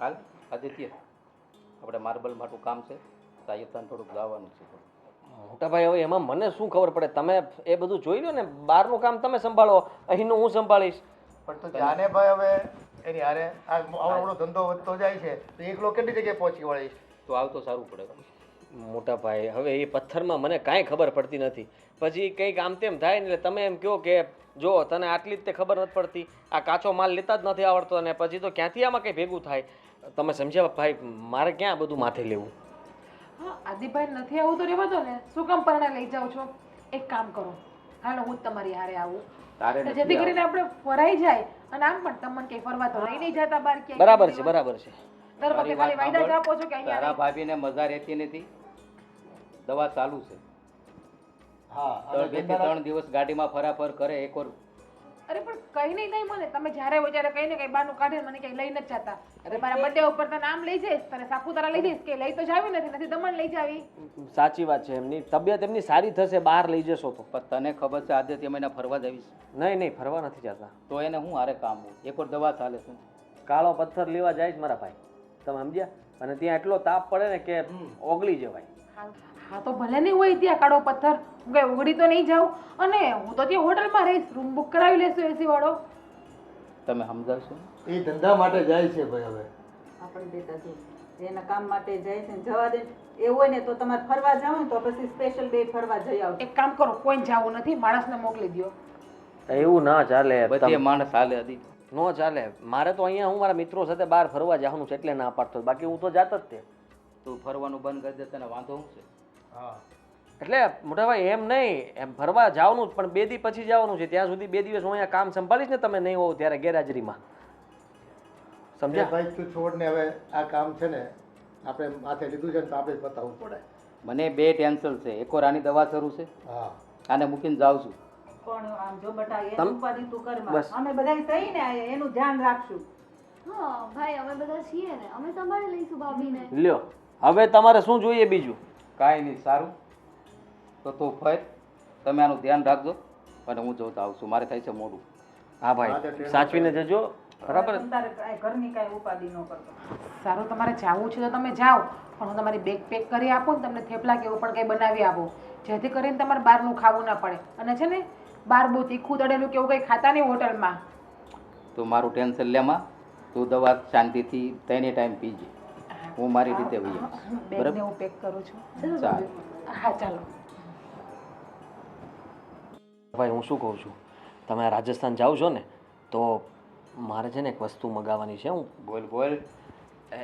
હાલ આદિત્ય, આપણે માર્બલ માટું કામ છે, રાજસ્થાન થોડુંક જવાનું છે. મોટા ભાઈ હવે એમાં મને શું ખબર પડે? તમે એ બધું જોઈ લો ને, બહારનું કામ તમે સંભાળો, અહીંનું હું સંભાળીશ. પણ તું જાને ભાઈ હવે એની હારે આ આવડો ધંધો વધતો જાય છે તો એકલો કેટલી જગ્યાએ પહોંચી વળીશ. તો આવ તો સારું પડે. મોટા ભાઈ હવે એ પથ્થરમાં મને કાંઈ ખબર પડતી નથી. પછી કંઈક આમ તેમ થાય ને એટલે તમે એમ કહો કે જો તને આટલી જ તે ખબર નથી પડતી, આ કાચો માલ લેતા જ નથી આવડતો, અને પછી તો ક્યાંથી આમાં કંઈ ભેગું થાય? તમે સમજ્યા ભાઈ? મારે ક્યાં બધું માથે લેવું? હા આદિભાઈ નથી આવું તો રહેવા દો ને, શું કામ પરણા લઈ જાઓ છો? એક કામ કરો, હાલો હું જ તમારી હારે આવું, તારે તો જેથી કરીને આપણે ફરાઈ જાય. અને આમ પણ તમને કઈ ફરવા તો લઈ નહીં જતા બહાર ક્યાંય? બરાબર છે, બરાબર છે. દર વખતે ખાલી વાયદા જ આપો છો કે તારા અહીંયા ભાભીને મજા રહેતી નથી, દવા ચાલુ છે. હા 2 થી 3 દિવસ ગાડીમાં ફરાફર કરે એક વાર. અરે પણ કઈ નહીં થાય મને, તમે જ્યારે હોય ત્યારે કઈ ને કઈ બહારનું કાઢે મને કઈ લઈ નથી જતા. અરે મારા બર્થડે ઉપર તો નામ લઈ જઈશ, તને સાપુતારા લઈ જઈશ, કે લઈ તો જાવી નથી દમણ લઈ જાવી. સાચી વાત છે, એમની તબિયત એમની સારી થશે બહાર લઈ જશો તો. પણ તને ખબર છે આદિત્ય મહિના ફરવા જવીશ, નહીં નહીં, ફરવા નથી જતા. તો એને હું હારે કામ હોય, એક વાર દવા ચાલે છે. કાળો પથ્થર લેવા જાય છે મારા ભાઈ, તમે સમજ્યા? અને ત્યાં એટલો તાપ પડે ને કે ઓગળી જવાય. હા તો ભલે નહીં હોય ત્યાં કાળો પથ્થર, હું કઈ ઉગડી તો નહીં જાઉં. અને હું તો ત્યાં હોટલમાં રહીશ, રૂમ બુક કરાવી લેશું એસી વાળો. તમે સમજાવશો? એ ધંધા માટે જાય છે ભાઈ હવે. આપણે બેટા જો એના કામ માટે જાય છે ને જવા દે. એવું હોય ને તો તમારે ફરવા જાવ ને તો પછી સ્પેશિયલ ડે ફરવા જઈ આવો. એક કામ કરો, કોઈ જવું નથી, માણસને મોકલી દો. એવું ના ચાલે, બધી માણસ હાલે આદિ. નો ચાલે. મારે તો અહીંયા હું મારા મિત્રો સાથે બહાર ફરવા જવાનું છે એટલે ના પાડતો, બાકી હું તો જાત જ તે. તું ફરવાનું બંધ કરી દે, તને વાંધો શું છે? હા એટલે મોટા ભાઈ એમ નહીં, એમ ફરવા જવાનું જ, પણ 2 દી પછી જવાનું છે. ત્યાં સુધી 2 દિવસ હું અહીંયા કામ સંભાળીશ ને, તમે નહીં હોવ ત્યારે ગેરહાજરીમાં. સમજ્યા? ભાઈ તું છોડ ને, હવે આ કામ છે ને આપણે માથે લીધું છે ને તો આપણે જ બતાવવું પડે. મને 2 ટેન્શન છે, એક વાર આની દવા શરૂ છે, હા આને મૂકીને જાઉં છું. પણ આમ જો બટા તમ- એનું ઉપાધિ તું કરમાં. બસ. અમે બધા સહી ને એનું ધ્યાન રાખશું. હા ભાઈ અમે બધા છીએ ને, અમે સંભાળી લઈશું ભાભીને. લ્યો હવે તમારે શું જોઈએ બીજું? કાંઈ નહીં, સારું. તો તું ફર, તમે આનું ધ્યાન રાખજો, અને હું જોતા આવું છું, મારે થાય છે મોડું. હા ભાઈ સાચવીને જજો, બરાબર? તમ તારે કાંઈ ઘરની કાંઈ ઉપાધિ ન કરતો. સારું, તમારે જાવું છે તો તમે જાઓ, પણ હું તમારી બેગ પેક કરી આપું ને, તમને થેપલા કે એવું પણ કંઈ બનાવી આપો, જેથી કરીને તમારે બહારનું ખાવું ના પડે. અને છે ને બહાર બહુ તીખું તળેલું કે એવું કંઈ ખાતા નહીં હોટલમાં. તું મારું ટેન્શન લેમાં, તું દવા શાંતિથી 3 ટાઈમ પીજે, હું મારી રીતે વહી આવીશ. બેગને હું પેક કરું છું. ચાલ. હા ચાલો. ભાઈ હું શું કહું છું, તમે રાજસ્થાન જાઓ છો ને તો મારે છે ને એક વસ્તુ મગાવવાની છે. હું બોલ બોલ.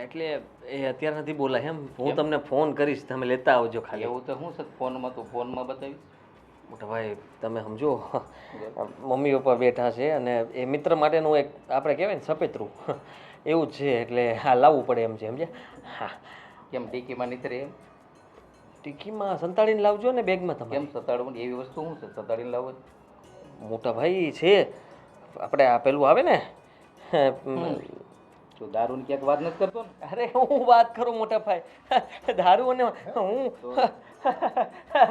એટલે એ અત્યારે નથી બોલાય એમ, હું તમને ફોન કરીશ, તમે લેતા આવજો ખાલી. એવું તો શું છે ફોનમાં, તું ફોનમાં બતાવીશ. મોટા ભાઈ તમે સમજો, મમ્મી પપ્પા બેઠા છે અને એ મિત્ર માટેનું એક આપણે કહેવાય ને સપેતરું એવું જ છે, એટલે હા લાવવું પડે એમ છે, સમજ્યા? હા. કેમ ટીકીમાં નીતરે એમ? ટીકીમાં સંતાડીને લાવજો ને બેગમાં તમે. કેમ સતાડવું? એવી વસ્તુ શું છે સતાડીને લાવવું? મોટા ભાઈ છે આપણે આ પેલું આવે ને, તું દારૂની ક્યાંક વાત નથી કરતો ને? અરે હું વાત કરું મોટા ભાઈ, દારૂ અને હું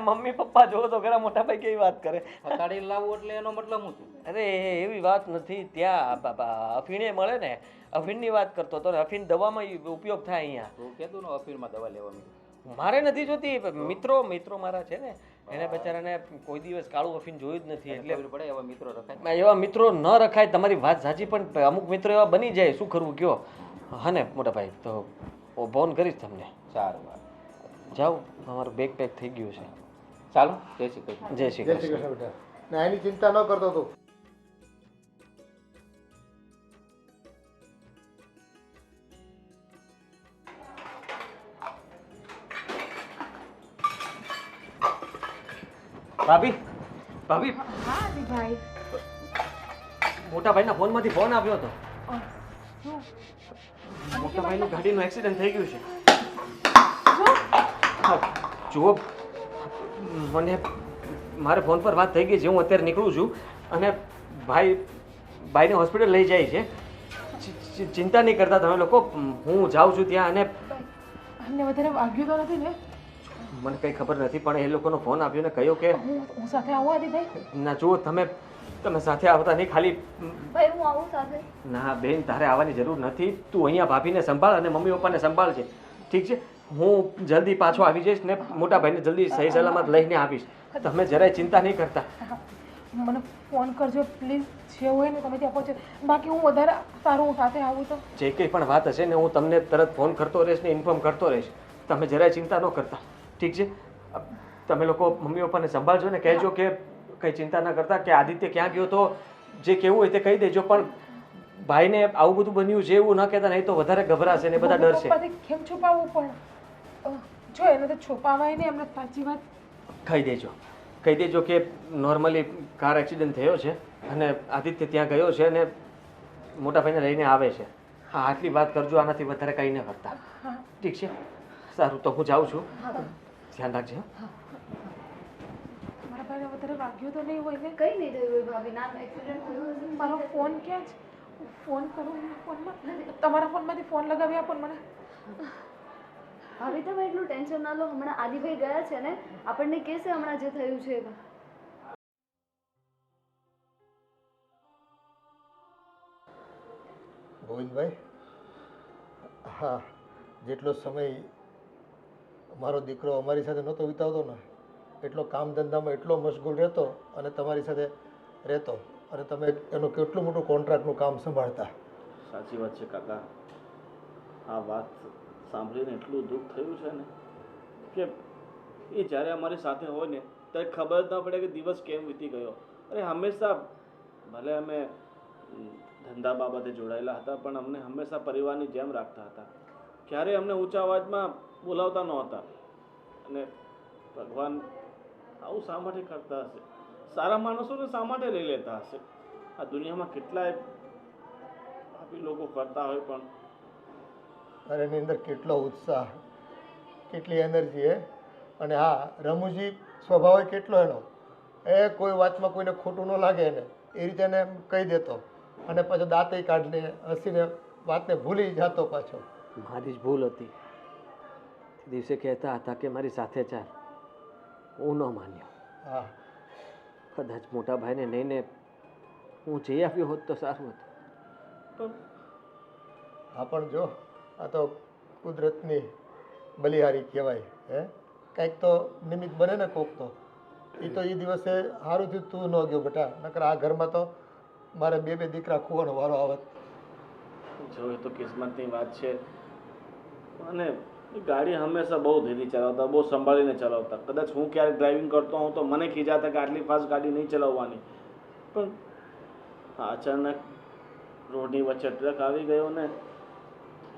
મમ્મી પપ્પા જોવો તો ખરા મોટા ભાઈ કેવી વાત કરે. સતાડીને લાવવું એટલે એનો મતલબ શું છે? અરે એવી વાત નથી, ત્યાં અફીણે મળે ને, અફીણની વાત કરતો હતો ને. અફીણ દવામાં ઉપયોગ થાય અહીંયા. તું કહેતું ને અફીણમાં દવા લેવાની. મારે નથી જોતી, મિત્રો મારા છે ને, એને બચારાને કોઈ દિવસ કાળું અફીણ જોયું જ નથી, એટલે ખબર પડે એવા મિત્રો રખાય. એવા મિત્રો ન રખાય. તમારી વાત સાચી, પણ અમુક મિત્રો એવા બની જાય, શું કરવું કયો? હા ને મોટા ભાઈ, તો ફોન કરીશ તમને. સારું વાત. જાઓ, અમારું બેગ પેક થઈ ગયું છે. ચાલો, જય શ્રી કૃષ્ણ. જય શ્રી જય શ્રી કૃષ્ણ. કૃષ્ણ બેટા. ના એની ચિંતા ન કરતો તું. ભાભી ભાભી, હા આદિભાઈ. મોટા ભાઈના ફોનમાંથી ફોન આવ્યો હતો. મોટા ભાઈનું ગાડીનું એક્સિડન્ટ થઈ ગયું છે. હા, જુઓ મને મારે ફોન પર વાત થઈ ગઈ છે, હું અત્યારે નીકળું છું અને ભાઈને હોસ્પિટલ લઈ જાય છે. ચિંતા નહીં કરતા તમે લોકો, હું જાઉં છું ત્યાં. અને અમને વધારે વાગ્યું તો નથી ને? મને કંઈ ખબર નથી, પણ એ લોકોનો ફોન આવ્યો ને કહ્યું કે હું સાથે આવું આદિભાઈ? ના જુઓ તમે તમે સાથે આવતા નહીં. ખાલી ભાઈ હું આવું સાથે. ના બેન, તારે આવવાની જરૂર નથી. તું અહીંયા ભાભીને સંભાળ અને મમ્મી પપ્પાને સંભાળ છે, ઠીક છે? હું જલ્દી પાછો આવી જઈશ ને મોટા ભાઈને જલ્દી સહી સલામત લઈને આવીશ. તમે જરાય ચિંતા નહીં કરતા. મને ફોન કરજો પ્લીઝ, જે હોય ને તમે ત્યાં પહોંચો. બાકી હું વધારે સારું હું સાથે આવું તો. જે કંઈ પણ વાત હશે ને હું તમને તરત ફોન કરતો રહીશ ને ઇન્ફોર્મ કરતો રહીશ. તમે જરાય ચિંતા ન કરતા, ઠીક છે? તમે લોકો મમ્મી પપ્પાને સંભાળજો ને કહેજો કે કંઈ ચિંતા ન કરતા, કે આદિત્ય ક્યાં ગયો તો જે કહેવું હોય તે કહી દેજો. પણ ભાઈને આવું બધું બન્યું છે એવું ન કહેતા, નહીં તો વધારે ગભરાશે ને બધા ડરશે. પપ્પાથી કેમ છુપાવવું પણ? જો એને તો છુપાવાય નહીં, એમને સાચી વાત કહી દેજો કે નોર્મલી કાર એક્સિડન્ટ થયો છે અને આદિત્ય ત્યાં ગયો છે અને મોટા ભાઈને લઈને આવે છે. હા, આટલી વાત કરજો, આનાથી વધારે કંઈ ન કરતા, ઠીક છે? સારું, તો હું જાઉં છું. ધ્યાન રાખજો. મારા ભાઈને વધારે વાગ્યું તો નહીં હોય ને? કઈ નહીં થયું હોય ભાભી, ના એક્સિડન્ટ થયું હશે. મારો ફોન ક્યાં છે? હું ફોન કરું ફોનમાં. તમારા ફોનમાંથી ફોન લગાવી આપો ને મને. ભાભી તમે એટલું ટેન્શન ના લો, હમણાં આદિભાઈ ગયા છે ને, આપણને કહેશે હમણાં જે થયું છે એ. ગોવિંદભાઈ, હા, જેટલો સમય મારો દીકરો અમારી સાથે નહોતો વિતાવતો ને, એટલો કામ ધંધામાં એટલો મશગુલ રહેતો અને તમારી સાથે રહેતો, અને તમે એનું કેટલું મોટું કોન્ટ્રાક્ટનું કામ સંભાળતા. સાચી વાત છે કાકા. આ વાત સાંભળીને એટલું દુઃખ થયું છે ને કે એ જ્યારે અમારી સાથે હોય ને ત્યારે ખબર જ ન પડે કે દિવસ કેમ વીતી ગયો. અરે હંમેશા, ભલે અમે ધંધા બાબતે જોડાયેલા હતા પણ અમને હંમેશા પરિવારની જેમ રાખતા હતા. ક્યારેય અમને ઊંચા અવાજમાં બોલાવતા નહોતા. અને ભગવાન આવું શા માટે કરતા હશે? સારા માણસોને શા માટે લઈ લેતા હશે? આ દુનિયામાં કેટલાય પાપી લોકો કરતા હોય પણ અને એની અંદર કેટલો ઉત્સાહ, કેટલી એનર્જી હે. અને હા, રમૂજી સ્વભાવ કેટલો એનો, એ કોઈ વાતમાં કોઈને ખોટું ન લાગે એને એ રીતે એને કહી દેતો અને પાછો દાંતે કાઢીને હસીને વાતને ભૂલી જતો પાછો. મારી જ ભૂલ હતી. દિવસે કહેતા હતા કે મારી સાથે ચાલ, હું ન માન્યો. હા, કદાચ મોટા ભાઈને લઈને હું જઈ આવ્યો હોત તો સારું હતું. હા પણ જો, આ તો કુદરતની બલિહારી કહેવાય. હે, કંઈક તો નિમિત્ત બને ને કોક તો. એ તો એ દિવસે સારું થયું તું ન ગયો બેટા, નકર આ ઘરમાં તો મારે બે દીકરા ખોવાનો વારો આવત. જો એ તો કિસ્મતની વાત છે. અને એ ગાડી હંમેશા બહુ ધીરી ચલાવતા, બહુ સંભાળીને ચલાવતા. કદાચ હું ક્યારેક ડ્રાઇવિંગ કરતો હોઉં તો મને ખીજાતા કે આટલી ફાસ્ટ ગાડી નહીં ચલાવવાની. પણ અચાનક રોડની વચ્ચે ટ્રક આવી ગયો ને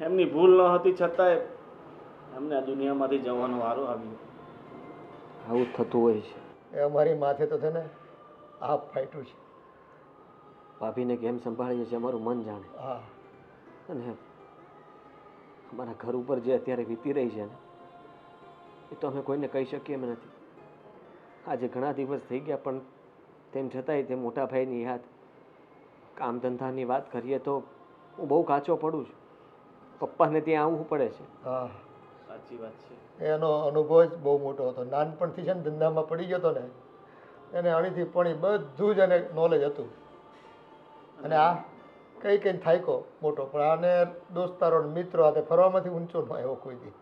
એમની ભૂલ ન હતી છતાંય એમને આ દુનિયામાંથી જવાનો વારો આવ્યો. આવું થતું હોય છે. એ અમારી માથે તો છે ને આપ ફાટ્યું છે. ભાભીને કેમ સંભાળીએ છીએ અમારું મન જાણે. હા, અને અમારા ઘર ઉપર જે અત્યારે વીતી રહી છે ને એ તો અમે કોઈને કહી શકીએ એમ નથી. આજે ઘણા દિવસ થઈ ગયા પણ તેમ છતાંય તે મોટા ભાઈની યાદ, કામ ધંધાની વાત કરીએ તો હું બહુ કાચો પડું છું. પપ્પાને ત્યાં આવવું પડે છે. હા, સાચી વાત છે. એનો અનુભવ જ બહુ મોટો હતો. નાનપણથી છે ને ધંધામાં પડી ગયો હતો ને, એને અણીથી પણી બધું જ એને નોલેજ હતું. અને આ કઈ કઈ થાયકો મોટો, પણ આને દોસ્તારો મિત્રો હાથે ફરવામાંથી ઊંચો ન આવ્યો કોઈ દી.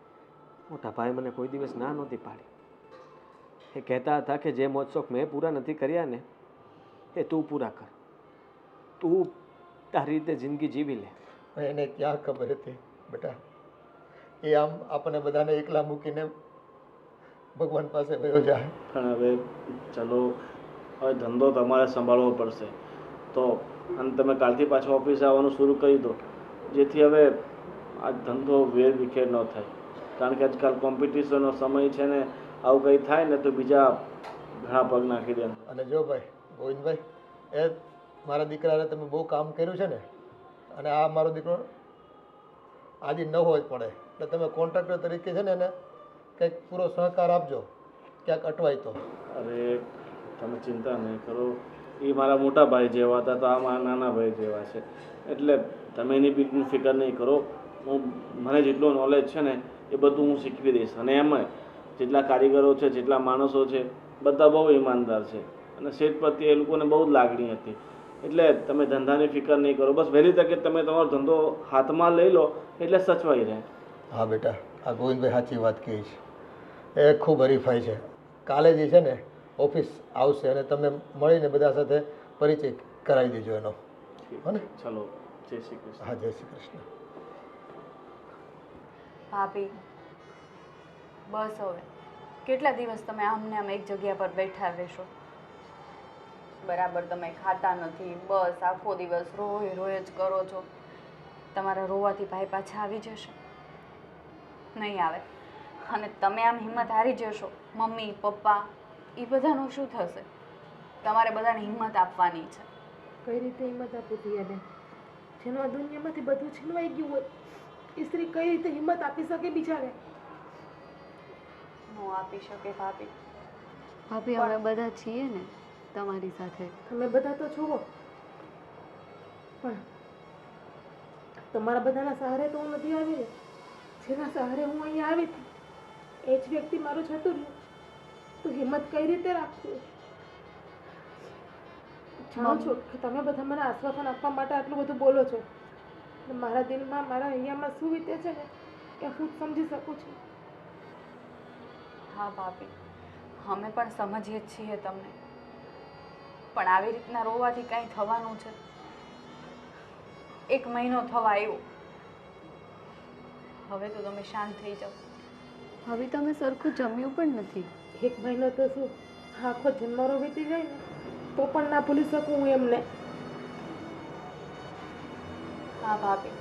મોટા ભાઈ મને કોઈ દિવસ ના નહોતી પાડી. એ કહેતા હતા કે જે મોજશોખ મેં પૂરા નથી કર્યા ને એ તું પૂરા કર, તું તારી રીતે જિંદગી જીવી લે. એને ક્યાં ખબર હતી બેટા, એ આમ આપણને બધાને એકલા મૂકીને ભગવાન પાસે વયો જાય. પણ હવે ચલો, હવે ધંધો તમારે સંભાળવો પડશે તો, અને તમે કાલથી પાછો ઓફિસે આવવાનું શરૂ કરી દો, જેથી હવે આ ધંધો વેર વિખેર ન થાય. કારણ કે આજકાલ કોમ્પિટિશનનો સમય છે ને, આવું કંઈ થાય ને તો બીજા ઘણા પગ નાખી દે. અને જો ભાઈ ગોવિંદભાઈ, એ મારા દીકરાને તમે બહુ કામ કર્યું છે ને, અને આ મારો દીકરો આજે ન હોય પડે એટલે તમે કોન્ટ્રાક્ટર તરીકે છે ને એને કંઈક પૂરો સહકાર આપજો, ક્યાંક અટવાય તો. અરે તમે ચિંતા નહીં કરો, એ મારા મોટા ભાઈ જેવા હતા તો આ મારા નાના ભાઈ જેવા છે, એટલે તમે એની બી ફિકર નહીં કરો. મને જેટલું નોલેજ છે ને એ બધું હું શીખવી દઈશ. અને એમાં જેટલા કારીગરો છે, જેટલા માણસો છે, બધા બહુ ઈમાનદાર છે. અને શેઠ પ્રત્યે એ લોકોને બહુ જ લાગણી હતી. એટલે તમે ધંધાની ફિકર નહીં કરો, બસ વહેલી તકે તમે તમારો ધંધો હાથમાં લઈ લો એટલે સચવાઈ રહે. હા બેટા, આ ગોવિંદભાઈ સાચી વાત કહી છે. એ ખૂબ હરીફાઈ છે. કાલે જે છે ને ઓફિસ આવશે અને તમે મળીને બધા સાથે પરિચય કરાવી દેજો એનો. હો ને? ચલો, જય શ્રી કૃષ્ણ. હા, જય શ્રી કૃષ્ણ. ભાભી બસ હવે કેટલા દિવસ તમે આમને આમ એક જગ્યા પર બેઠા રહેશો? બરાબર તમે ખાતા નથી, બસ આખો દિવસ રોય રોય જ કરો છો. તમારા રોવાથી ભાઈ પાછા આવી જશે? નહીં આવે. અને તમે આમ હિંમત હારી જશો, મમ્મી પપ્પા એ બધાનું શું થશે? તમારે બધાને હિંમત આપવાની છે. કઈ રીતે હિંમત આપું તિયાને? જેનો આ દુનિયામાંથી બધું છીનવાઈ ગયું હોય એ સ્ત્રી કઈ રીતે હિંમત આપી શકે બિચારે? નો આપી શકે ભાભી. ભાભી અમે બધા છીએ ને તમારી સાથે. તમે બધા તો છો, પણ તમારા બધાના સહારે તો હું નથી આવી ને. જેના સહારે હું અહીંયા આવી હતી એ જ વ્યક્તિ મારું જતું રહ્યું, તો હિંમત કઈ રીતે રાખવું? જાણો છો કે તમે બધા મને આશ્વાસન આપવા માટે આટલું બધું બોલો છો, મારા દિલમાં મારા અહીંયામાં શું વીતે છે ને એ હું જ સમજી શકું છું. હા ભાભી, અમે પણ સમજીએ જ છીએ તમને, પણ આવી રીતના રોવાથી કાંઈ થવાનું છે? 1 મહિનો થવા આવ્યો, હવે તો તમે શાંત થઈ જાઓ. હવે તમે સરખું જમ્યું પણ નથી. 1 મહિનો તો શું, આખો જન્મારો વીતી જાય ને તો પણ ના ભૂલી શકું હું એમને. હા ભાભી,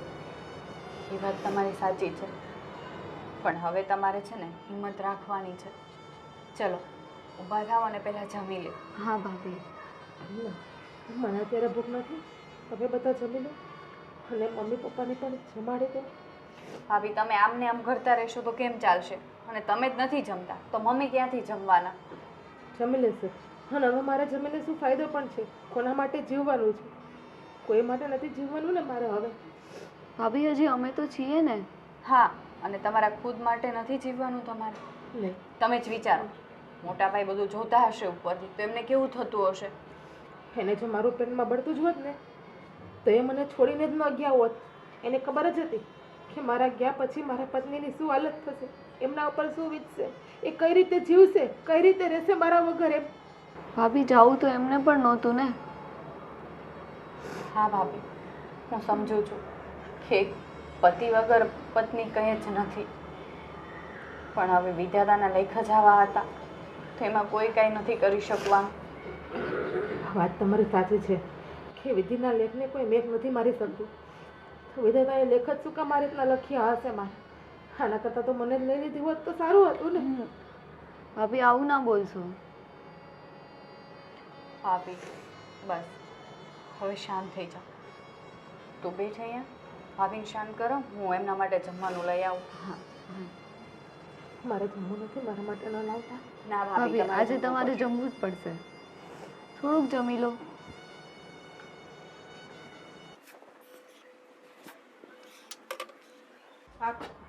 એ વાત તમારી સાચી છે, પણ હવે તમારે છે ને હિંમત રાખવાની છે. ચલો ઊભા થાવ અને પહેલાં જમી લો. હા ભાભી. મને અત્યારે ભૂખ નથી, તમે બધા જમી લો અને મમ્મી પપ્પાને પણ જમાડી દો. ભાભી તમે આમને આમ કરતા રહેશો તો કેમ ચાલશે? અને તમે જ નથી જમતા તો મમ્મી ક્યાંથી જમવાના? જમી લેશે, અને હવે મારે જમીને શું ફાયદો પણ છે? કોના માટે જીવવાનું છે? કોઈ માટે નથી જીવવાનું ને મારે હવે. ભાભી હજી અમે તો છીએ ને. હા, અને તમારા ખુદ માટે નથી જીવવાનું તમારે? નહીં. તમે જ વિચારો, મોટા ભાઈ બધું જોતા હશે ઉપરથી તો એમને કેવું થતું હશે? એને જો મારું પેટમાં બળતું જ હોત ને તો એ મને છોડીને જ ન ગયા હોત. એને ખબર જ હતી કે મારા ગયા પછી મારા પત્નીની શું હાલત થશે, એમના ઉપર શું વીતશે, એ કઈ રીતે જીવશે, કઈ રીતે રહેશે મારા વગર એમ. ભાભી જાવું તો એમને પણ નહોતું ને. હા ભાભી, હું સમજુ છું કે પતિ વગર પત્ની કંઈ જ નથી, પણ હવે વિધાતાના લેખ જ આવા હતા તો એમાં કોઈ કાંઈ નથી કરી શકવાનું. વાત તમારી સાચી છે કે વિધિના લેખને કોઈ મેઘ નથી મારી શકતું. વિધાતાએ લેખ જ શું કામ મારી રીતના લખ્યા હશે મારે? આના કરતાં તો મને જ લઈ લીધી હોત તો સારું હતું ને. ભાભી આવું ના બોલશો. ભાભી બસ હવે શાંત થઈ જાઓ. તું બેઠ અહીંયા, ભાભીને શાંત કરો, હું એમના માટે જમવાનું લઈ આવું. હા મારે જમવું નથી, મારા માટે ન લાવતા. ના ભાભી, આજે તમારે જમવું જ પડશે. થોડુંક જમી લો.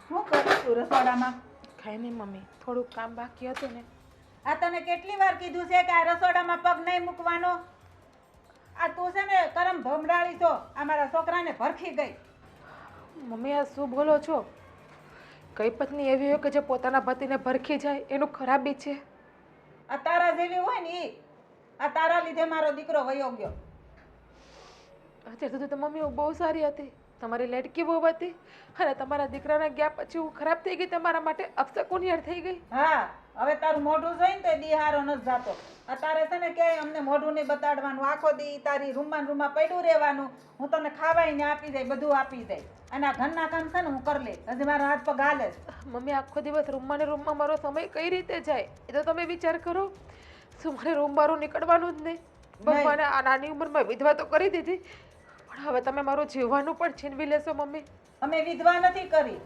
શું કરું છું રસોડામાં? ખાઈ નહીં મમ્મી, થોડુંક કામ બાકી હતું ને. આ તને કેટલી વાર કીધું છે કે આ રસોડામાં પગ નહીં મૂકવાનો? આ તું છે ને કરમ ભમરાળી છો, આ મારા છોકરાને ભરખી ગઈ. મમ્મી આ શું બોલો છો? કઈ પત્ની એવી હોય કે જે પોતાના પતિને ભરખી જાય? એનું ખરાબી છે. આ તારા જેવી હોય ને ઈ, આ તારા લીધે મારો દીકરો વયો ગયો. અત્યાર સુધી તો મમ્મી હું બહુ સારી હતી, તમારી લેટકી બહુ હતી, અને તમારા દીકરાના ગયા પછી હું ખરાબ થઈ ગઈ, તમારા માટે અપશકુનિયાળ થઈ ગઈ. હા, હવે તારું મોઢું જોઈને તો દિહારો નથી જાતો. આ તારે છે ને કે અમને મોઢું નહીં બતાડવાનું, આખો દી તારી રૂમમાં પડ્યું રહેવાનું, હું તને ખાવાય ને આપી દઈ, બધું આપી દઈ, અને આ ઘરના કામ છે ને હું કરી લઈ. હજી મારા હાથ પગ હાલે છે. મમ્મી આખો દિવસ રૂમમાં ને રૂમમાં મારો સમય કઈ રીતે જાય એ તો તમે વિચાર કરો. શું મારે રૂમ બહાર નીકળવાનું જ નહીં? ભગવાને આ નાની ઉંમરમાં વિધવા તો કરી દીધી, પણ હવે તમે મારું જીવવાનું પણ છીનવી લેશો મમ્મી. અમે વિધવા નથી કરી,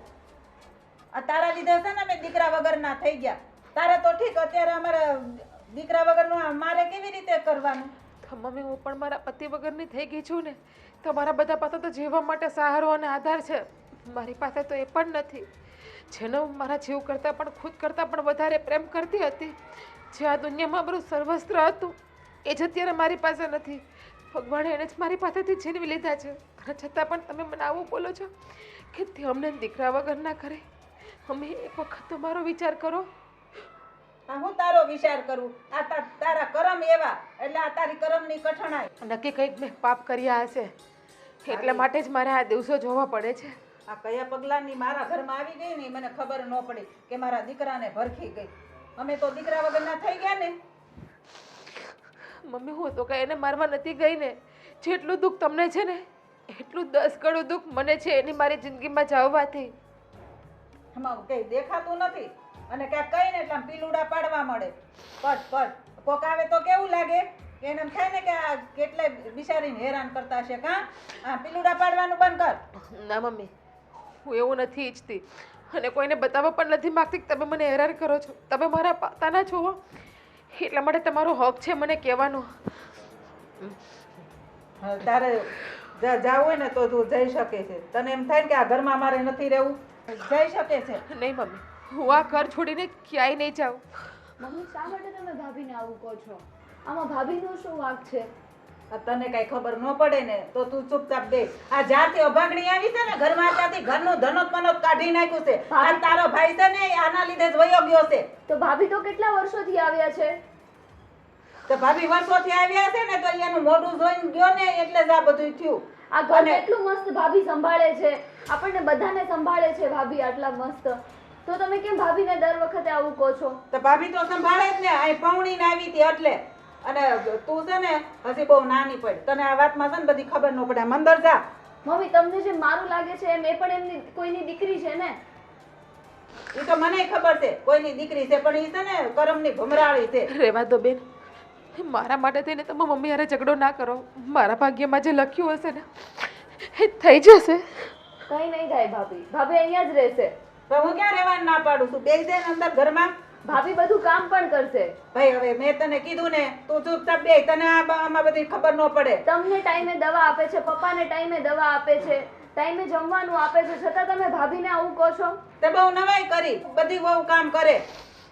આ તારા લીધે છે ને અમે દીકરા વગરના થઈ ગયા. તારે તો ઠીક, અત્યારે અમારે દીકરા વગરનું મારે કેવી રીતે કરવાનું? તો મમ્મી હું પણ મારા પતિ વગરની થઈ ગઈ છું ને, તો મારા બધા પાસે તો જીવવા માટે સહારો અને આધાર છે, મારી પાસે તો એ પણ નથી. જેનો મારા જીવ કરતાં પણ ખુદ કરતાં પણ વધારે પ્રેમ કરતી હતી, જે આ દુનિયામાં મારું સર્વસ્ત્ર હતું, એ જ અત્યારે મારી પાસે નથી. ભગવાને એને જ મારી પાસેથી છીનવી લીધા છે. અને છતાં પણ તમે મને આવું બોલો છો કે તે અમને દીકરા વગર ના કરે. અમે એક વખત તો મારો વિચાર કરો. આ હું તારો વિચાર કરું? આ તારા કરમ એવા, એટલે આ તારી કરમની કઠણાઈ. નક્કી કંઈક મેં પાપ કર્યા હશે, એટલા માટે જ મારે આ દિવસો જોવા પડે છે. આ કયા પગલાની મારા ઘરમાં આવી ગઈ ને મને ખબર ન પડી કે મારા દીકરાને ભરખી ગઈ. અમે તો દીકરા વગરના થઈ ગયા ને. મમ્મી, હું તો કઈ એને મારવા નથી ગઈ ને. જેટલું દુઃખ તમને છે ને એટલું 10 ગણું દુઃખ મને છે એની મારી જિંદગીમાં જાવવાથી. આમાં કઈ દેખાતું નથી અને ક્યાંક કઈ ને એટલે પીલુડા પાડવા મળે. પટ કોક આવે તો કેવું લાગે? એને એમ થાય ને કે આ કેટલાય બિચારીને હેરાન કરતા હશે. કાં આ પીલુડા પાડવાનું બંધ કર. ના મમ્મી, હું એવું નથી ઈચ્છતી અને કોઈને બતાવવા પણ નથી માગતી કે તમે મને હેરાન કરો છો. તમે મારા પાતાના છો, એટલા માટે તમારો હક છે મને કહેવાનો. તારે જાવું હોય ને તો તું જઈ શકે છે. તને એમ થાય ને કે આ ઘરમાં મારે નથી રહેવું, જઈ શકે છે. નહીં મમ્મી, હું આ ઘર છોડીને ક્યાંય નહીં જાઉં. મમ્મી, શા માટે તમે ભાભીને આવું કહો છો? આમાં ભાભીનો શું વાંક છે? તને કઈ ખબર ન પડે ને તો તું ચૂપચાપ બે. આ જ્યારથી અભાગણી આવી છે ને ઘરમાં, ત્યાંથી ઘરનું ધનોત મનોત કાઢી નાખ્યું છે. આ તારો ભાઈ છે ને આના લીધે જ વયો ગયો છે. તો ભાભી તો કેટલા વર્ષોથી આવ્યા છે? તો ભાભી વર્ષોથી આવ્યા છે ને તો એનું મોઢું જોઈને ગયો ને એટલે જ આ બધું થયું. આ ઘર કેટલું મસ્ત ભાભી સંભાળે છે, આપણને બધાને સંભાળે છે ભાભી આટલા મસ્ત. તો તમે કેમ ભાભીને દર વખતે આવું કહો છો? તો ભાભી તો સંભાળે જ ને. અહીં પૌણીને આવી હતી એટલે. અને તું છે ને હજી બહુ નાની પડી, તને આ વાતમાં છે ને બધી ખબર ન પડે. મંદર જા. મમ્મી, તમને જે મારું લાગે છે એમ એ પણ એમની કોઈની દીકરી છે ને. એ તો મને ખબર છે કોઈની દીકરી છે, પણ એ છે ને કરમની ભમરાળી છે. રહેવા દો બેન, મારા માટે થઈને તમે મમ્મી હારે ઝઘડો ના કરો. મારા ભાગ્યમાં જે લખ્યું હશે ને એ થઈ જશે. કઈ નહીં થાય ભાભી, ભાભી અહીંયા જ રહેશે. તો હું ક્યાં રહેવાનું ના પાડું છું? બેસી જાય અંદર ઘરમાં. ભાભી બધું કામ પણ કરશે. ભાઈ હવે મેં તને કીધું ને, તું ચૂપચાપ બે. તને આમાં બધી ખબર ન પડે. તમને ટાઈમે દવા આપે છે, પપ્પાને ટાઈમે દવા આપે છે, ટાઈમે જમવાનું આપે છે, છતાં તમે ભાભીને આવું કહો છો? તે બહુ નવાઈ કરી. બધી બહુ કામ કરે.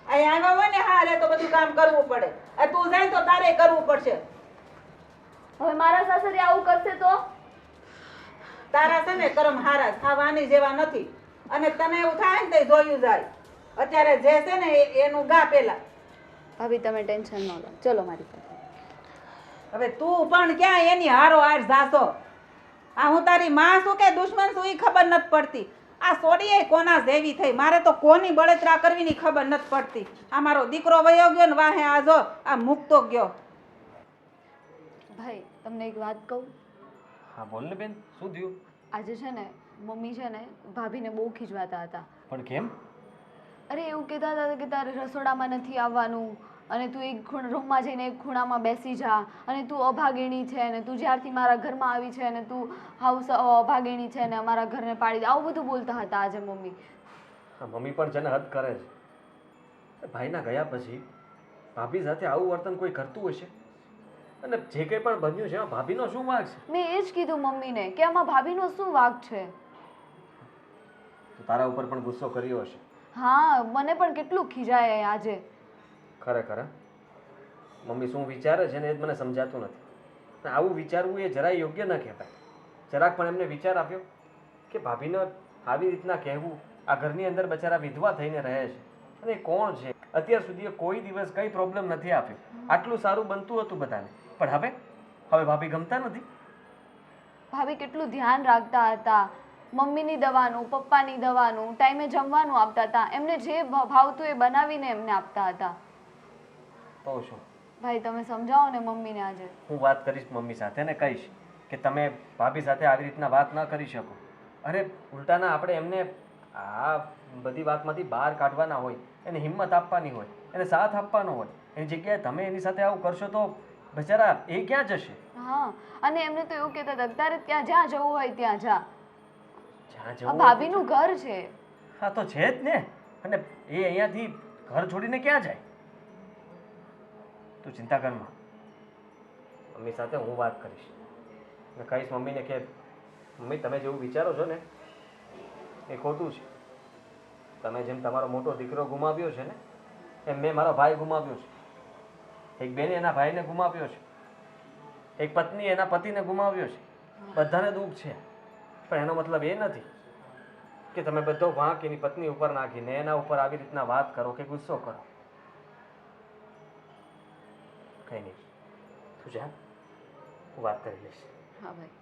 અહીં આવ્યા હોય ને હારે તો બધું કામ કરવું પડે. આ તું જાય તો તારે કરવું પડશે. હવે મારા સાસરે આવું કરશે તો? તારા છે ને કરમ હારા ખાવાની જેવા નથી. અને તને એવું થાય ને તો જોયું જાય. અત્યારે જે છે ને એનું ગા પેલા. ભાભી તમે ટેન્શન ન લો, ચલો મારી પાસે. હવે તું પણ ક્યાં એની હારો હાર જાશો? આ હું તારી માં છું કે દુશ્મન છું એ ખબર નથી પડતી. આ સોડીએ કોના જેવી થઈ. મારે તો કોની બળતરા કરવીની ખબર નથી પડતી. આ મારો દીકરો વયો ગયો ને વાહે આ જો આ મૂકતો ગયો. ભાઈ, તમને એક વાત કહું? હા બોલ ને બેન, શું થયું? આજે છે ને મમ્મી છે ને ભાભીને બહુ ખીજવાતા હતા. પણ કેમ? અરે એવું કહેતા હતા કે તારે રસોડામાં નથી આવવાનું અને તું એક રૂમમાં જઈને એક ખૂણામાં બેસી જા અને તું અભાગીણી છે ને તું જ્યારથી મારા ઘરમાં આવી છે ને તું હાઉસ અભાગીણી છે ને અમારા ઘરને પાડી દે, આવું બધું બોલતા હતા આજે મમ્મી. હા, મમ્મી પણ છે ને હદ કરે છે. ભાઈના ગયા પછી ભાભી સાથે આવું વર્તન કોઈ કરતું હશે? અને જે કંઈ પણ બન્યું છે એમાં ભાભીનો શું વાંક છે? મેં એ જ કીધું મમ્મીને કે આમાં ભાભીનો શું વાંક છે. તો તારા ઉપર પણ ગુસ્સો કર્યો હશે? હા, મને પણ કેટલું ખીજાય આજે. ખરેખર મમ્મી શું વિચારે છે ને એ જ મને સમજાતું નથી. આવું વિચારવું એ જરાય યોગ્ય ન કહેવાય. જરાક પણ એમને વિચાર આપ્યો કે ભાભીને આવી રીતના કહેવું? આ ઘરની અંદર બચારા વિધવા થઈને રહે છે અને એ કોણ છે? અત્યાર સુધી કોઈ દિવસ કંઈ પ્રોબ્લેમ નથી આપ્યો. આટલું સારું બનતું હતું બધાને, પણ હવે ભાભી ગમતા નથી. ભાભી કેટલું ધ્યાન રાખતા હતા. મમ્મીની દવાનું, પપ્પાની દવાનું, ટાઈમે જમવાનું આપતા હતા. એમને જે ભાવતું એ બનાવીને એમને આપતા હતા. તો શું ભાઈ, તમે સમજાવો ને મમ્મીને આજે. હું વાત કરીશ મમ્મી સાથે ને કહીશ કે તમે ભાભી સાથે આવી રીતના વાત ન કરી શકો. અરે ઉલટાના આપણે એમને આ બધી વાતમાંથી બહાર કાઢવાના હોય, એને હિંમત આપવાની હોય, એને સાથ આપવાનો હોય. એની જગ્યાએ તમે એની સાથે આવું કરશો તો બચારા એ ક્યાં જશે? હા, અને એમને તો એવું કહેતા હતા તારે ત્યાં જ્યાં જવું હોય ત્યાં જા. જ્યાં આ જવું ભાભીનું ઘર છે. હા તો છે જ ને. અને એ અહીંયાથી ઘર છોડીને ક્યાં જાય? તું ચિંતા કરમાં. મમ્મી સાથે હું વાત કરીશ. મેં કહીશ મમ્મીને કે મમ્મી તમે જેવું વિચારો છો ને એ ખોટું છે. તમે જેમ તમારો મોટો દીકરો ગુમાવ્યો છે ને એમ મેં મારો ભાઈ ગુમાવ્યો છે. એક બેને એના ભાઈને ગુમાવ્યો છે. એક પત્ની એના પતિને ગુમાવ્યો છે, બધાને દુઃખ છે, પણ એનો મતલબ એ નથી કે તમે બધો વાંક એની પત્ની ઉપર નાખીને એના ઉપર આવી રીતના વાત કરો કે ગુસ્સો કરો. કંઈ નહીં, તું જા, હું વાત કરી લઈશ. હા ભાઈ.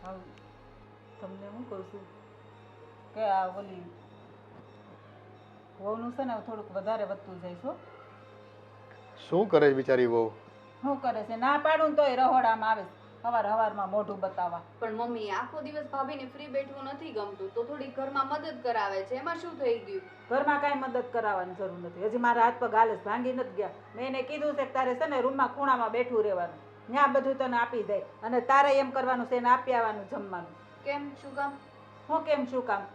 હવે તમને હું કહું છું કે આ ઓલી વહુનું છે ને થોડુંક વધારે વધતું જાય છો. શું કરે છે બિચારી બહુ? શું કરે છે? ના પાડું ને તોય રહોડામાં આવે છે હવારમાં મોઢું બતાવવા. પણ મમ્મી આખો દિવસ ભાભીને ફ્રી બેઠવું નથી ગમતું, તો થોડી ઘરમાં મદદ કરાવે છે, એમાં શું થઈ ગયું? ઘરમાં કાંઈ મદદ કરાવવાની જરૂર નથી. હજી મારા હાથ પગ હાલે ભાંગી નથી ગયા. મેં એને કીધું છે કે તારે છે ને રૂમમાં ખૂણામાં બેઠું રહેવાનું, ત્યાં બધું તને આપી દે, અને તારે એમ કરવાનું છે એને આપી આવવાનું જમવાનું. કેમ? શું કામ? હું કેમ શું કામ?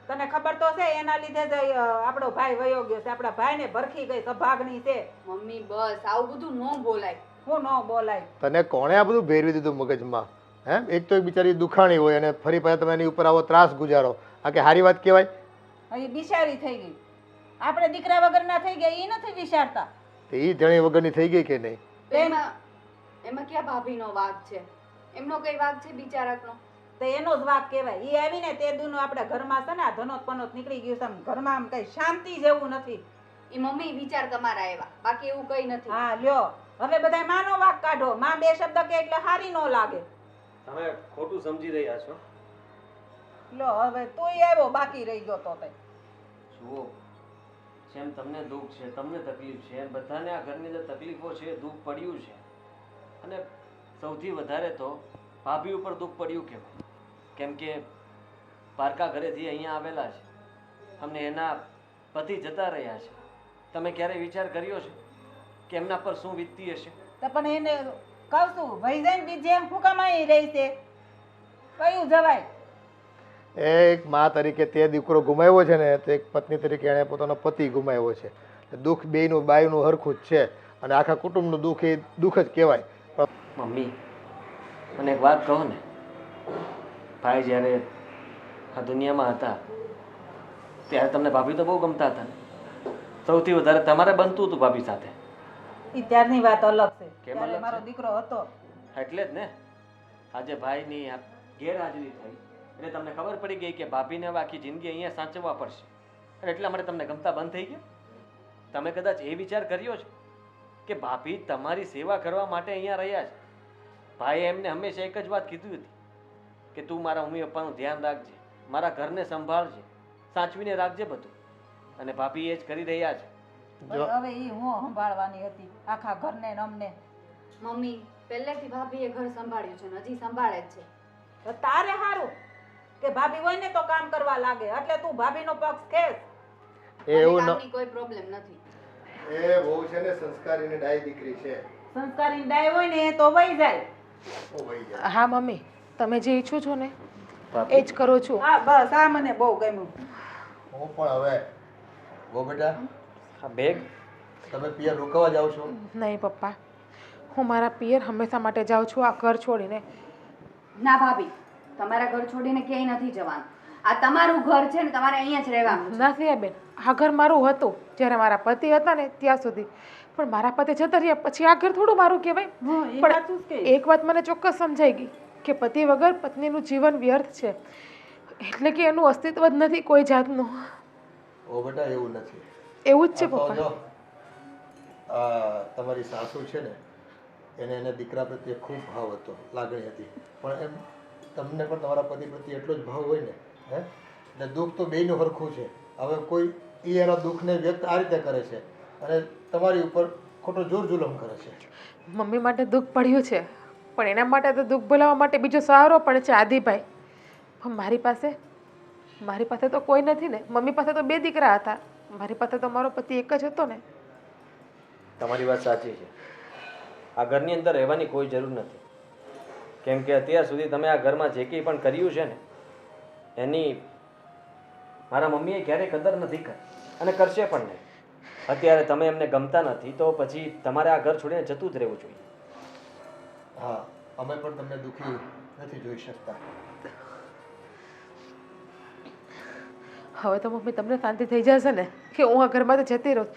તને ખબર તો છે એના લીધે જ આપણો ભાઈ વયો ગયો છે. આપણા ભાઈને ભરખી ગઈ સભાગણી છે. મમ્મી બસ આવું બધું ન બોલાય. હું ન બોલાય. તને કોણે આ બધું ભેરવી દીધું મગજમાં? હે, એક તો એક બિચારી દુખાણી હોય અને ફરી પાછા તમે એની ઉપર આવો ત્રાસ ગુજારો. આ કે સારી વાત કહેવાય? હવે બિચારી થઈ ગઈ. આપણે દીકરા વગરના થઈ ગયા એ નથી વિચારતા. તો એ ધણી વગરની થઈ ગઈ કે નહીં? તો એમાં ક્યાં ભાભીનો વાંક છે? એમનો કઈ વાંક છે બિચારાકનો? તો એનો જ વાક કહેવાય. એ આવીને તે દુનું આપણા ઘરમાં છે ને આ ધનોત પનોત નીકળી ગયું છે. આમ ઘરમાં આમ કઈ શાંતિ જેવું નથી. એ મમ્મી વિચાર તમારા એવા, બાકી એવું કઈ નથી. હા લ્યો, હવે બધાય માનો વાક કાઢો. માં બે શબ્દ કે એટલે હારી ન લાગે. તમે ખોટું સમજી રહ્યા છો. લો હવે તોય આવ્યો, બાકી રહી ગયો તો તઈ. જુઓ, જેમ તમને દુઃખ છે, તમને તકલીફ છે, એમ બધાને આ ઘરની જે તકલીફો છે, દુઃખ પડ્યું છે. અને સૌથી વધારે તો ભાભી ઉપર દુઃખ પડ્યું કેમ કે પારકા ઘરેથી અહીંયા આવેલા છે, અમને એના પતિ જતા રહ્યા છે. તમે ક્યારે વિચાર કર્યો છે કે એમના પર શું વીતતી હશે? તો પણ એને કહું છું વહી જાય બીજે શું કામ અહીં રહી છે? કયું જવાય? એક મા તરીકે તે દીકરો ગુમાવ્યો છે ને, તો એક પત્ની તરીકે એણે પોતાનો પતિ ગુમાવ્યો છે. દુઃખ બેયનું બાયનું હરખું જ છે, અને આખા કુટુંબનું દુઃખ એ દુઃખ જ કહેવાય. મમ્મી, મને એક વાત કહો ને, ભાઈ જ્યારે આ દુનિયામાં હતા ત્યારે તમને ભાભી તો બહુ ગમતા હતા ને? સૌથી વધારે તમારે બનતું હતું ભાભી સાથે. ઈ ત્યારની વાત અલગ છે. કેમ ત્યારે અલગ મારો છે? દીકરો હતો. એટલે જ ને આજે ભાઈની આ ગેરહાજરી થઈ એટલે તમને ખબર પડી ગઈ કે ભાભીને હવે આખી જિંદગી અહીંયા સાચવવા પડશે, અને એટલા માટે તમને ગમતા બંધ થઈ ગયા. તમે કદાચ એ વિચાર કર્યો છે કે ભાભી તમારી સેવા કરવા માટે અહીંયા રહ્યા છે. ભાઈએ એમને હંમેશા એક જ વાત કીધી હતી કે તું મારા મમ્મી પપ્પાનું ધ્યાન રાખજે, મારા ઘરને સંભાળજે, સાચવીને રાખજે બધું. અને ભાભી એ જ કરી રહ્યા છે. પણ હવે ઈ હું સંભાળવાની હતી આખા ઘરને ને અમને. મમ્મી પહેલેથી ભાભીએ ઘર સંભાળ્યું છે ને હજી સંભાળે જ છે. તો તારે હારું કે ભાભી હોય ને તો કામ કરવા લાગે, એટલે તું ભાભીનો પક્ષ ખેંચ. એ એવું ન, કામની કોઈ પ્રોબ્લેમ નથી. એ બહુ છે ને સંસ્કારી ને ડાય દીકરી છે. સંસ્કારી ડાય હોય ને તો વહી જાય. ઓ ભાઈ જાય. હા મમ્મી, તમે જે ઈચ્છો છો ને એ જ કરું છું. હા બસ આ મને બહુ ગમ્યું. હું પણ હવે વો બેટા, આ બેગ તમે પિયર રોકાવા જાવ છો? નહીં પપ્પા, હું મારા પિયર હંમેશા માટે જાઉં છું આ ઘર છોડીને. ના ભાભી, તમારા ઘર છોડીને ક્યાંય નથી જવાનું. આ તમારું ઘર છે ને, તમારે અહીંયા જ રહેવાનું. નથી બેન, આ ઘર મારું હતું જ્યારે મારા પતિ હતા ને ત્યાં સુધી, પણ મારા પતિ જતા રહ્યા પછી આ ઘર થોડું મારું કહેવાય. પણ એક વાત મને ચોક્કસ સમજાઈ ગઈ કે પતિ વગર પત્નીનું જીવન વ્યર્થ છે, એટલે કે એનું અસ્તિત્વ જ નથી કોઈ જાતનું. ઓ બેટા એવું નથી. એવું જ છે આ તો પપ્પા. જો, આ તમારી સાસુ છે ને, એને દીકરા પ્રત્યે ખૂબ ભાવ હતો, લાગણી હતી, પણ એમ તમને પણ તમારા પતિ પ્રત્યે એટલો જ ભાવ હોય ને, હે, એટલે દુઃખ તો બેયનું હરખું છે. હવે કોઈ એ એના દુઃખને વ્યક્ત આ રીતે કરે છે અને તમારી ઉપર ખોટો જોર જુલમ કરે છે. મમ્મી માટે દુઃખ પડ્યું છે, પણ એના માટે તો દુઃખ ભૂલાવવા માટે બીજો સહારો પણ છે આદિભાઈ. પણ મારી પાસે તો કોઈ નથી ને. મમ્મી પાસે તો 2 દીકરા હતા, મારી પાસે તો મારો પતિ એક જ હતો ને. તમારી વાત સાચી છે. આ ઘરની અંદર રહેવાની કોઈ જરૂર નથી, કેમ કે અત્યાર સુધી તમે આ ઘરમાં જે કંઈ પણ કર્યું છે ને એની મારા મમ્મીએ ક્યારેય કદર નથી કરી અને કરશે પણ નહીં. અત્યારે તમે એમને ગમતા નથી તો પછી તમારે આ ઘર છોડીને જતું જ રહેવું જોઈએ. હા, અમે પણ તમને દુઃખી નથી જોઈ શકતા. હવે તો મમ્મી તમને શાંતિ થઈ જશે ને કે હું આ ઘરમાંથી જતી રહું,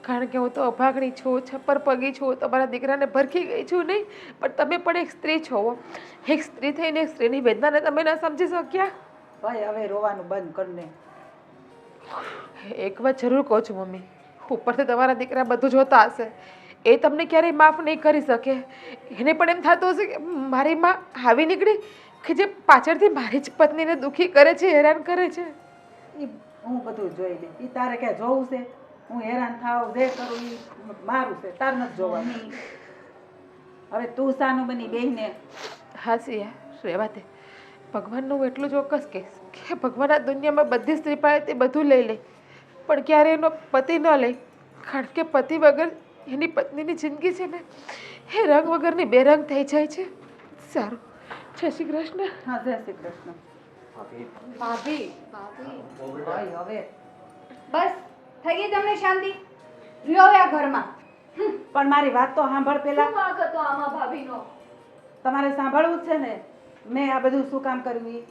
કારણ કે હું તો અભાગણી છું, છપ્પર પગી છું, તમારા દીકરાને ભરખી ગઈ છું નહીં, પણ તમે પણ એક સ્ત્રી છો. એક સ્ત્રી થઈને એક સ્ત્રીની વેદનાને તમે ના સમજી શક્યા. ભાઈ હવે રોવાનું બંધ કરને. એક વાત જરૂર કહું છું મમ્મી, ઉપરથી તમારા દીકરા બધું જોતા હશે, એ તમને ક્યારેય માફ નહીં કરી શકે. એને પણ એમ થતું હશે કે મારી માં આવી નીકળી કે જે પાછળથી મારી જ પત્નીને દુઃખી કરે છે, હેરાન કરે છે. ઈ હું બધું જોઈ લે. ઈ તારે ક્યાં જોવું છે? હું હેરાન થાવ જે કરું ઈ મારું છે, તાર નથી જોવાનું. હવે તું સાનું બની બેહીને હા સિયા રહેવા દે. ભગવાનનું હું એટલું ચોક્કસ કહીશ કે ભગવાન આ દુનિયામાં બધી સ્ત્રી પાસેથી બધું લઈ લે, પણ ક્યારે એનો પતિ ન લે, કારણ કે પતિ વગર એની પત્નીની જિંદગી છે ને એ રંગ વગરની બેરંગ થઈ જાય છે. સારું, જય શ્રી કૃષ્ણ. હા જય શ્રી કૃષ્ણ. ભાભી ભાઈ હવે બસ થઈ ગઈ તમને શાંતિ? રહ્યો હવે આ ઘરમાં. પણ મારી વાત તો સાંભળ પેલા. શું વાંક હતો આમાં ભાભીનો? તમારે સાંભળવું જ છે ને મેં આ બધું શું કામ કર્યું ઈ.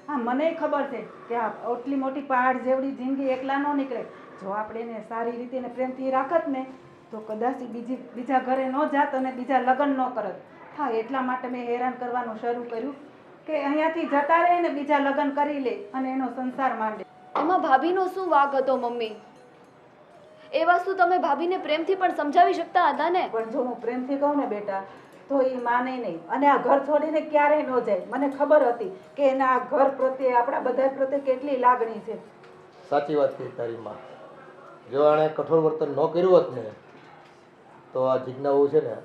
હા મને ખબર છે કે આ આટલી મોટી પહાડ જેવડી જિંદગી એકલા ન નીકળે. જો આપણે એને સારી રીતે ને પ્રેમથી રાખત ને તો કદાચ બીજા ઘરે ન જાત અને બીજા લગ્ન ન કરત. હા એટલા માટે મેં હેરાન કરવાનું શરૂ કર્યું કે અહીંયાથી જતા રહે ને બીજા લગ્ન કરી લે અને એનો સંસાર માંડે. એમાં ભાભીનો શું વાંક હતો મમ્મી? એ વસ્તુ તમે ભાભીને પ્રેમથી પણ સમજાવી શકતા હતા ને. પણ જો હું પ્રેમથી કહું ને બેટા તો એ માને નહીં અને આ ઘર છોડીને ક્યારેય ન જાય. મને ખબર હતી કે એના આ ઘર પ્રત્યે આપણા બધા પ્રત્યે કેટલી લાગણી છે. સાચી વાત કહી તારી માં. જો આણે કઠોર વર્તન ન કર્યું હોત ને તો આ જીજ્ઞાઓ છે ને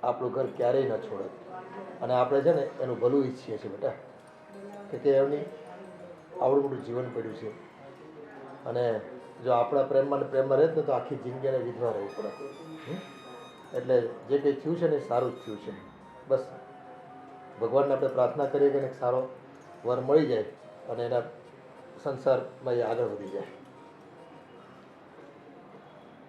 આપણું ઘર ક્યારેય ન છોડે. અને આપણે છે ને એનું ભલું ઈચ્છીએ છીએ બેટા, કે એમની આવડું મોટું જીવન પડ્યું છે અને જો આપણા પ્રેમમાં ને પ્રેમમાં રહે ને તો આખી જિંદગી એને વિધવા રહેવું પડે. એટલે જે કંઈ થયું છે ને એ સારું જ થયું છે. બસ ભગવાનને આપણે પ્રાર્થના કરીએ કે એને સારો વર મળી જાય અને એના સંસારમાં એ આગળ વધી જાય.